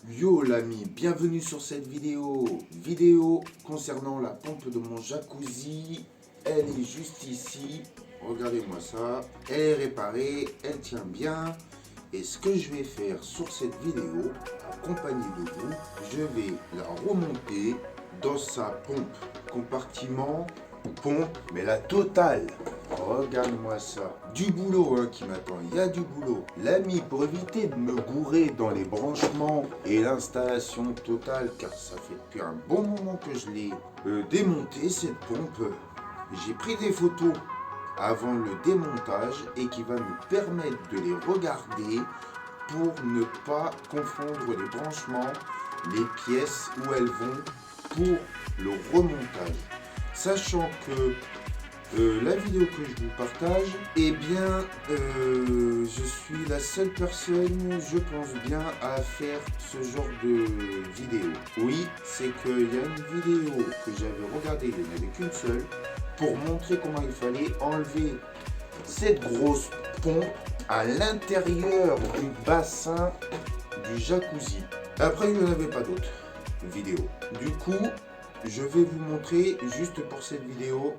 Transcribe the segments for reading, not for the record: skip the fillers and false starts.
Yo l'ami, bienvenue sur cette vidéo concernant la pompe de mon jacuzzi. Elle est juste ici, regardez-moi ça, elle est réparée, elle tient bien. Et ce que je vais faire sur cette vidéo, accompagné de vous, je vais la remonter dans sa pompe, compartiment, pompe, mais la totale. Regarde-moi ça. Du boulot qui m'attend, il y a du boulot. L'ami, pour éviter de me gourer dans les branchements et l'installation totale, car ça fait depuis un bon moment que je l'ai démonté, cette pompe, j'ai pris des photos avant le démontage et qui va nous permettre de les regarder pour ne pas confondre les branchements, les pièces où elles vont pour le remontage. Sachant que la vidéo que je vous partage, eh bien, je suis la seule personne, je pense bien, à faire ce genre de vidéo. Oui, c'est qu'il y a une vidéo que j'avais regardée, il n'y en avait qu'une seule, pour montrer comment il fallait enlever cette grosse pompe à l'intérieur du bassin du jacuzzi. Après, il n'y en avait pas d'autres vidéos. Du coup, je vais vous montrer, juste pour cette vidéo,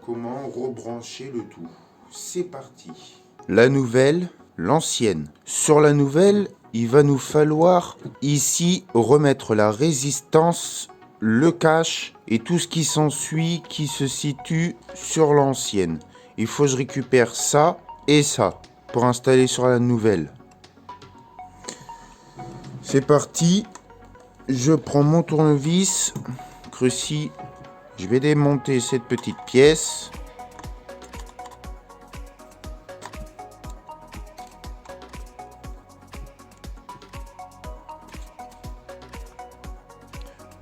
comment rebrancher le tout. C'est parti. La nouvelle, l'ancienne. Sur la nouvelle, il va nous falloir ici remettre la résistance, le cache et tout ce qui s'ensuit qui se situe sur l'ancienne. Il faut que je récupère ça et ça pour installer sur la nouvelle. C'est parti. Je prends mon tournevis, cruci. Je vais démonter cette petite pièce.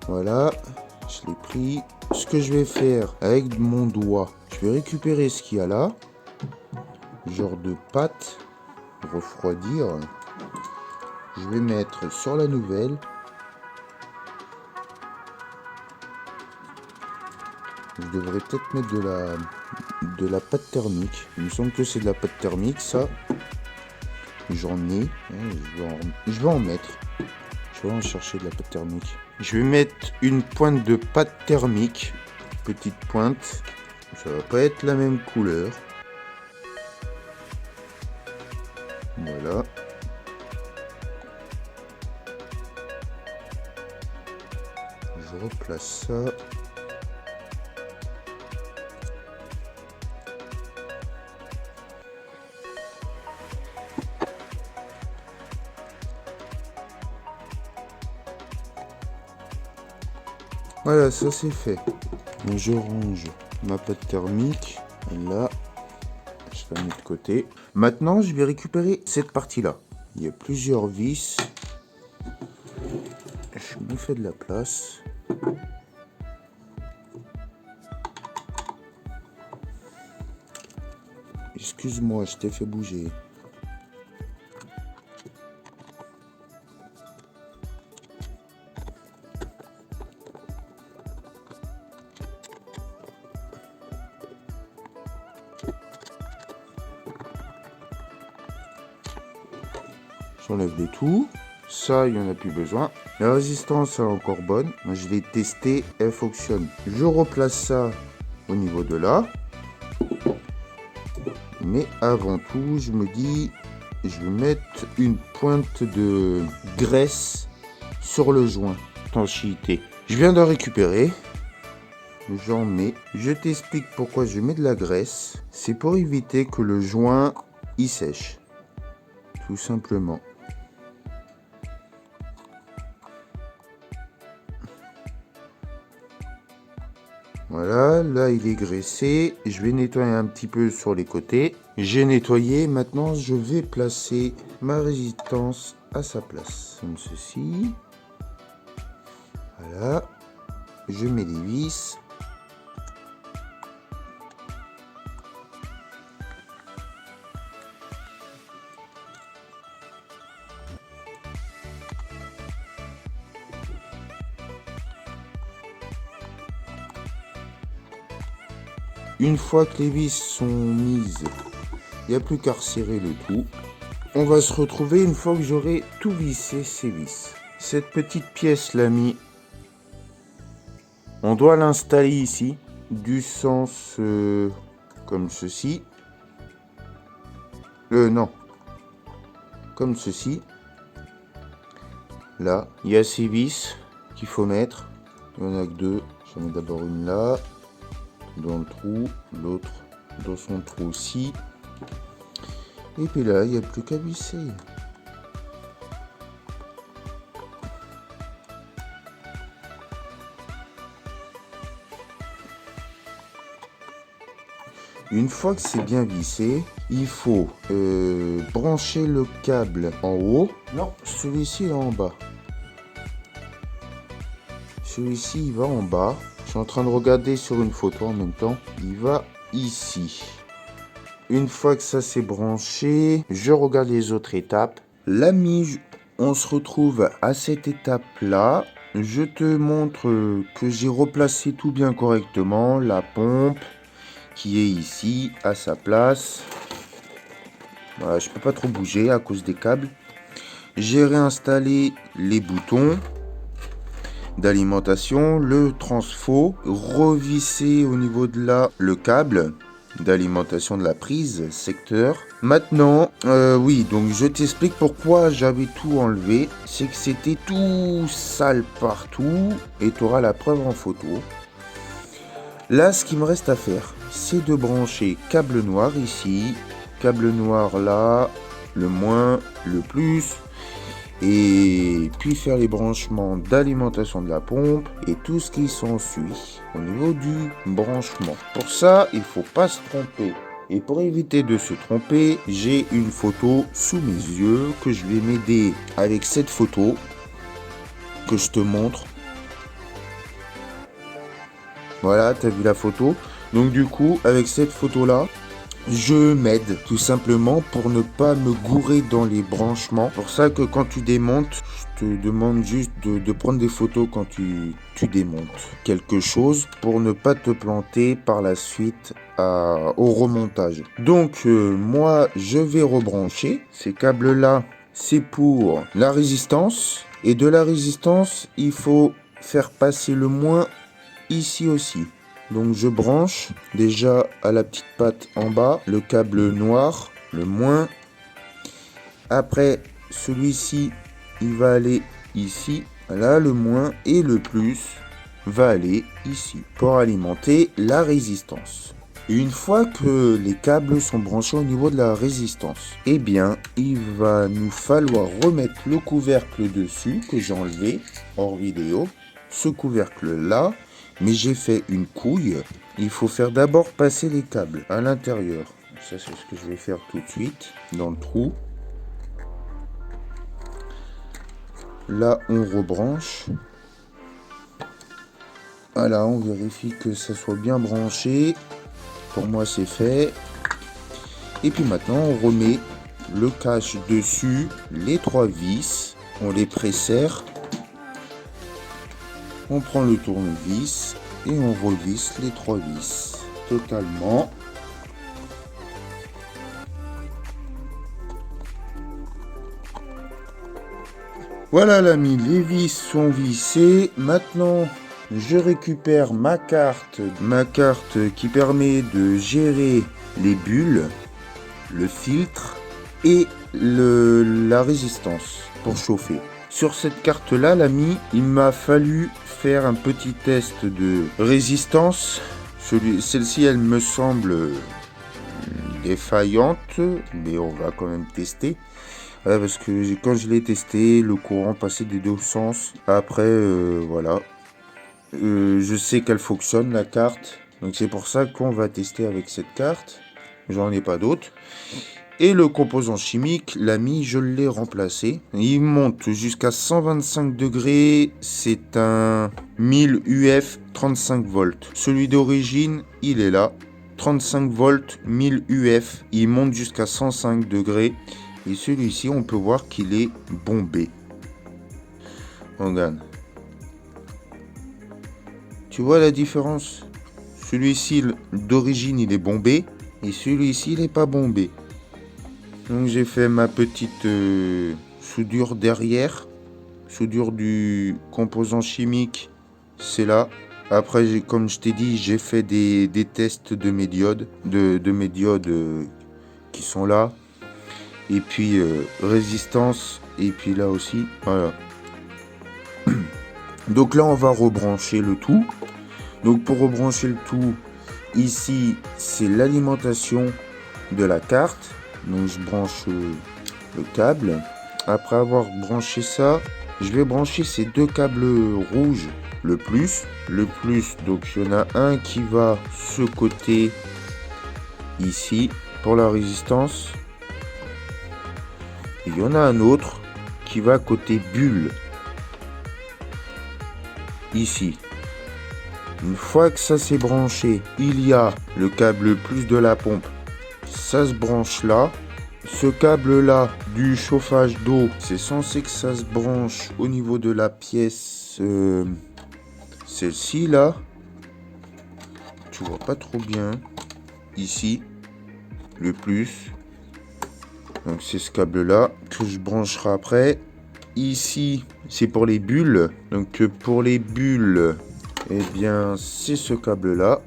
Voilà, je l'ai pris. Ce que je vais faire avec mon doigt, je vais récupérer ce qu'il y a là. Genre de pâte, refroidir. Je vais mettre sur la nouvelle. Je devrais peut-être mettre de la pâte thermique. Il me semble que c'est de la pâte thermique, ça. J'en ai. Je vais en mettre. Je vais en chercher de la pâte thermique. Je vais mettre une pointe de pâte thermique. Petite pointe. Ça va pas être la même couleur. Voilà. Je replace ça. Voilà, ça c'est fait. Donc, je range ma pâte thermique. Et là, je la mets de côté. Maintenant, je vais récupérer cette partie-là. Il y a plusieurs vis. Je me fais de la place. Excuse-moi, je t'ai fait bouger. J'enlève le tout. Ça, il n'y en a plus besoin. La résistance est encore bonne. Moi, je l'ai testé, elle fonctionne. Je replace ça au niveau de là. Mais avant tout, je me dis, je vais mettre une pointe de graisse sur le joint. Étanchéité. Je viens de récupérer. J'en mets. Je t'explique pourquoi je mets de la graisse. C'est pour éviter que le joint y sèche. Tout simplement. Voilà, là il est graissé. Je vais nettoyer un petit peu sur les côtés. J'ai nettoyé. Maintenant, je vais placer ma résistance à sa place. Comme ceci. Voilà. Je mets les vis. Une fois que les vis sont mises, il n'y a plus qu'à resserrer le tout. on va se retrouver une fois que j'aurai tout vissé ces vis. Cette petite pièce, l'ami, on doit l'installer ici, du sens comme ceci. Non, comme ceci. Là, il y a ces vis qu'il faut mettre. Il n'y en a que deux. J'en mets d'abord une là, dans le trou, l'autre dans son trou aussi. Et puis là, il n'y a plus qu'à visser. Une fois que c'est bien vissé, il faut brancher le câble en haut. Non, celui-ci est en bas. Celui-ci, il va en bas. Je suis en train de regarder sur une photo en même temps. Il va ici. Une fois que ça c'est branché, je regarde les autres étapes. L'ami, on se retrouve à cette étape-là. Je te montre que j'ai replacé tout bien correctement. La pompe qui est ici à sa place. Voilà, je peux pas trop bouger à cause des câbles. J'ai réinstallé les boutons d'alimentation, le transfo, revissé au niveau de là le câble d'alimentation de la prise secteur. Maintenant, oui, donc je t'explique pourquoi j'avais tout enlevé. C'est que c'était tout sale partout et tu auras la preuve en photo. Là, ce qui me reste à faire, c'est de brancher câble noir ici, câble noir là, le moins, le plus, et puis faire les branchements d'alimentation de la pompe et tout ce qui s'ensuit au niveau du branchement. Pour ça, il faut pas se tromper. Et pour éviter de se tromper, j'ai une photo sous mes yeux que je vais m'aider avec cette photo que je te montre. Voilà, tu as vu la photo. Donc du coup, avec cette photo-là, je m'aide tout simplement pour ne pas me gourer dans les branchements. Pour ça que quand tu démontes, je te demande juste de prendre des photos quand tu démontes quelque chose pour ne pas te planter par la suite au remontage. Donc moi, je vais rebrancher ces câbles-là. C'est pour la résistance. Et de la résistance, il faut faire passer le moins ici aussi. Donc je branche déjà à la petite patte en bas le câble noir, le moins. Après celui-ci, il va aller ici, là le moins, et le plus va aller ici pour alimenter la résistance. Une fois que les câbles sont branchés au niveau de la résistance, eh bien il va nous falloir remettre le couvercle dessus que j'ai enlevé hors vidéo. Ce couvercle là, mais j'ai fait une couille. Il faut faire d'abord passer les câbles à l'intérieur. Ça, c'est ce que je vais faire tout de suite dans le trou. Là, on rebranche. Voilà, on vérifie que ça soit bien branché. Pour moi, c'est fait. Et puis maintenant, on remet le cache dessus, les 3 vis. On les presserre. On prend le tournevis et on revisse les 3 vis totalement. Voilà l'ami, les vis sont vissées. Maintenant, je récupère ma carte qui permet de gérer les bulles, le filtre et la résistance pour chauffer. Sur cette carte-là, l'ami, il m'a fallu faire un petit test de résistance. Celle-ci, elle me semble défaillante, mais on va quand même tester. Voilà, parce que quand je l'ai testé, le courant passait des deux sens. Après, voilà. Je sais qu'elle fonctionne, la carte. Donc c'est pour ça qu'on va tester avec cette carte. J'en ai pas d'autres. Et le composant chimique, l'ami, je l'ai remplacé. Il monte jusqu'à 125 degrés. C'est un 1000 UF 35 volts. Celui d'origine, il est là. 35 volts, 1000 UF. Il monte jusqu'à 105 degrés. Et celui-ci, on peut voir qu'il est bombé. Regarde. Tu vois la différence? Celui-ci, d'origine, il est bombé. Et celui-ci, il n'est pas bombé. Donc j'ai fait ma petite soudure derrière. Soudure du composant chimique, c'est là. Après, comme je t'ai dit, j'ai fait des tests de mes diodes, de mes diodes qui sont là. Et puis résistance, et puis là aussi, voilà. Donc là, on va rebrancher le tout. Donc pour rebrancher le tout, ici, c'est l'alimentation de la carte. Donc je branche le câble. Après avoir branché ça, je vais brancher ces deux câbles rouges, le plus. Donc il y en a un qui va ce côté ici pour la résistance. Et il y en a un autre qui va côté bulle, ici. Une fois que ça s'est branché, il y a le câble plus de la pompe. Ça se branche là. Ce câble là du chauffage d'eau, c'est censé que ça se branche au niveau de la pièce, celle-ci là. Tu vois pas trop bien. Ici, le plus. Donc c'est ce câble là que je brancherai après. Ici, c'est pour les bulles. Donc pour les bulles, eh bien c'est ce câble là.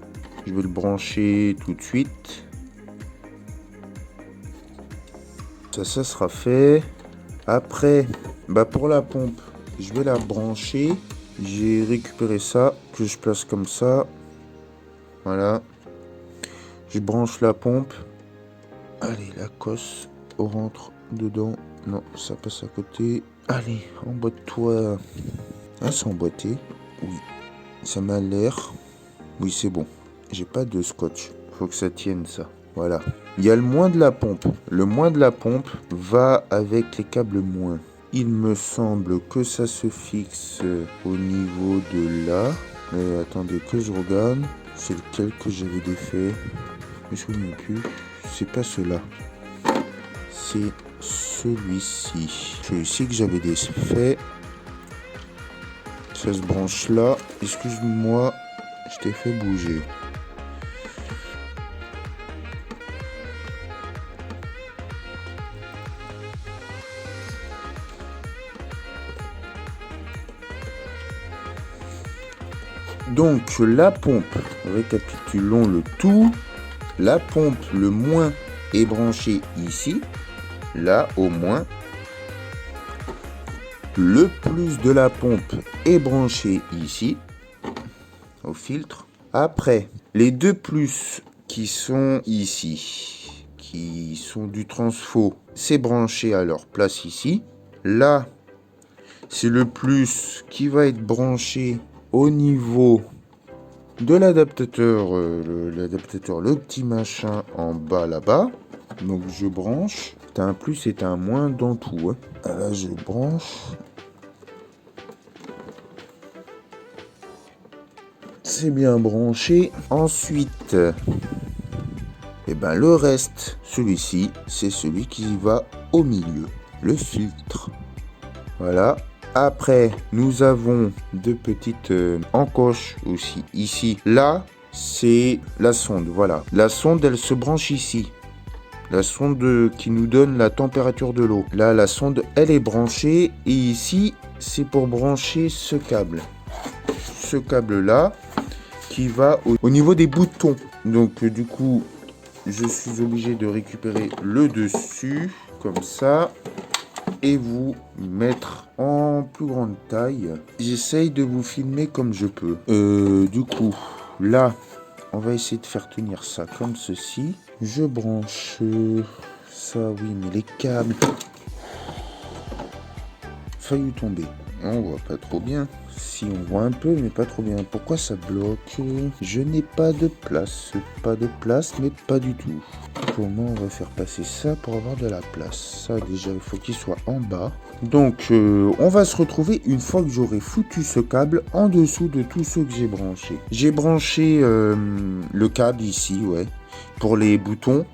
Je vais le brancher tout de suite. Ça sera fait. Après, pour la pompe, je vais la brancher. J'ai récupéré ça, que je place comme ça. Voilà. Je branche la pompe. Allez, la cosse rentre dedans. Non, ça passe à côté. Allez, emboîte-toi. Ah, c'est emboîté. Oui, ça m'a l'air. Oui, c'est bon. J'ai pas de scotch. Faut que ça tienne, ça. Voilà. Il y a le moins de la pompe. Le moins de la pompe va avec les câbles moins. Il me semble que ça se fixe au niveau de là. Mais attendez que je regarde. C'est lequel que j'avais défait? Je me souviens plus. C'est pas cela. C'est celui-ci. Celui-ci que j'avais défait. Ça se branche là. Excuse-moi, je t'ai fait bouger. Donc la pompe, récapitulons le tout. La pompe, le moins est branché ici, là au moins. Le plus de la pompe est branché ici, au filtre. Après, les deux plus qui sont ici, qui sont du transfo, c'est branché à leur place ici. Là, c'est le plus qui va être branché au niveau de l'adaptateur, le petit machin en bas là-bas. Donc je branche. T'as un plus et t'as un moins dans tout. Hein. Là je branche. C'est bien branché. Ensuite, le reste, celui-ci, c'est celui qui va au milieu. Le filtre. Voilà. Après, nous avons deux petites encoches aussi. Ici, là, c'est la sonde. Voilà. La sonde, elle se branche ici. La sonde qui nous donne la température de l'eau. Là, la sonde, elle est branchée. Et ici, c'est pour brancher ce câble. Ce câble-là, qui va au niveau des boutons. Donc, du coup, je suis obligé de récupérer le dessus, comme ça. Et vous mettre en plus grande taille. J'essaye de vous filmer comme je peux. Du coup, là, on va essayer de faire tenir ça comme ceci. Je branche ça, oui, mais les câbles. Failli tomber. On voit pas trop bien. Si on voit un peu, mais pas trop bien. Pourquoi ça bloque? Je n'ai pas de place. Pas de place, mais pas du tout. Comment on va faire passer ça pour avoir de la place? Ça, déjà, il faut qu'il soit en bas. Donc, on va se retrouver une fois que j'aurai foutu ce câble en dessous de tous ceux que j'ai branchés. J'ai branché le câble ici, ouais, pour les boutons.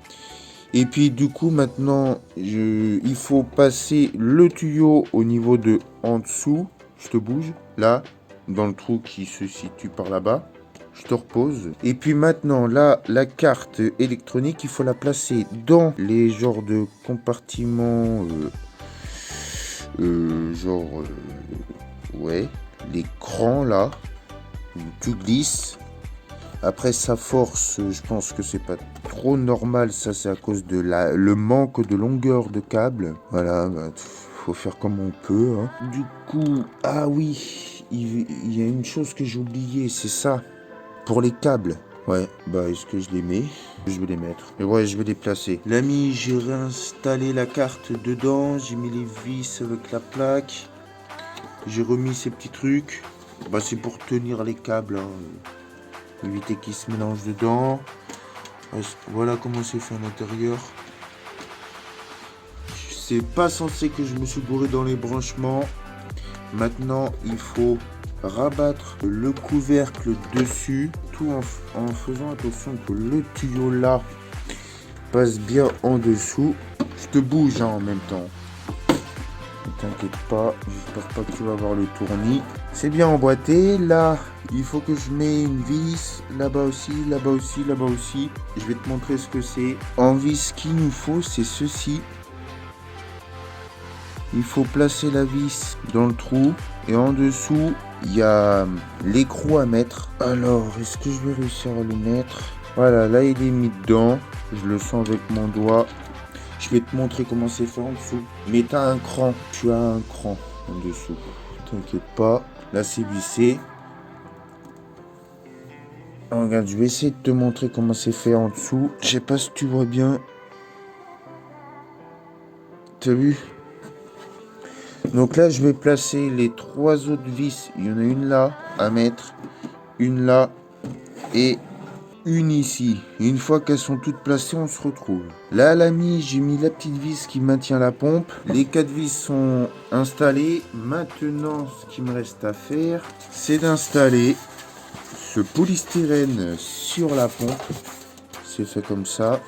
Et puis, du coup, maintenant, il faut passer le tuyau au niveau de en dessous. Je te bouge, là, dans le trou qui se situe par là-bas. Je te repose. Et puis maintenant, là, la carte électronique, il faut la placer dans les genres de compartiments... ouais, l'écran là, où tu glisses. Après sa force, je pense que c'est pas trop normal, ça c'est à cause de le manque de longueur de câble. Voilà, bah, faut faire comme on peut. Hein. Du coup, ah oui, il y a une chose que j'ai oublié, c'est ça, pour les câbles. Ouais, bah est-ce que je les mets? Je vais les mettre. Et ouais, je vais les placer. L'ami, j'ai réinstallé la carte dedans, j'ai mis les vis avec la plaque. J'ai remis ces petits trucs. Bah c'est pour tenir les câbles. Hein. Éviter qu'ils se mélangent dedans. Voilà comment c'est fait à l'intérieur. C'est pas censé que je me suis gouré dans les branchements. Maintenant, il faut rabattre le couvercle dessus, tout en faisant attention que le tuyau là passe bien en dessous. Je te bouge hein, en même temps. Ne t'inquiète pas, j'espère pas que tu vas avoir le tournis. C'est bien emboîté. Là, il faut que je mette une vis. Là-bas aussi, là-bas aussi, là-bas aussi. Je vais te montrer ce que c'est. En vis, ce qu'il nous faut, c'est ceci. Il faut placer la vis dans le trou. Et en dessous, il y a l'écrou à mettre. Alors, est-ce que je vais réussir à le mettre? Voilà, là, il est mis dedans. Je le sens avec mon doigt. Je vais te montrer comment c'est fait en dessous. Mais tu as un cran. Tu as un cran en dessous. T'inquiète pas. Là, c'est vissé. Regarde, je vais essayer de te montrer comment c'est fait en dessous. Je sais pas si tu vois bien. T'as vu? Donc là, je vais placer les 3 autres vis. Il y en a une là à mettre. Une là. Et une ici. Et une fois qu'elles sont toutes placées, on se retrouve. Là, l'ami, j'ai mis la petite vis qui maintient la pompe. Les 4 vis sont installées. Maintenant, ce qu'il me reste à faire, c'est d'installer ce polystyrène sur la pompe. C'est fait comme ça.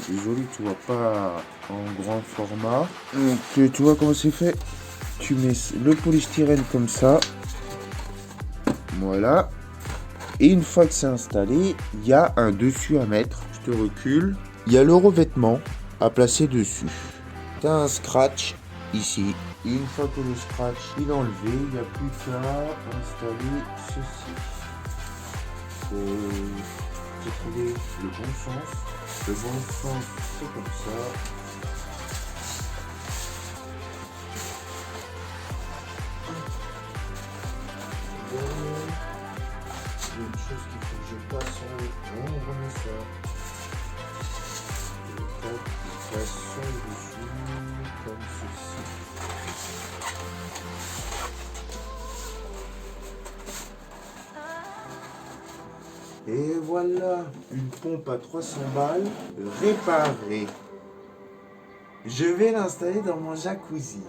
Désolé, tu vois pas en grand format. Donc, tu vois comment c'est fait? Tu mets le polystyrène comme ça. Voilà. Et une fois que c'est installé, il y a un dessus à mettre. Je te recule. Il y a le revêtement à placer dessus. Tu as un scratch ici. Et une fois que le scratch est enlevé, il n'y a plus qu'à installer ceci. J'ai trouvé le bon sens. Le bon sens, c'est comme ça. Il y a une chose qu'il faut que je passe sur le pont, on remet ça. Et le câble qui passe sur le dessus, comme ceci. Et voilà, une pompe à 300 balles réparée. Je vais l'installer dans mon jacuzzi.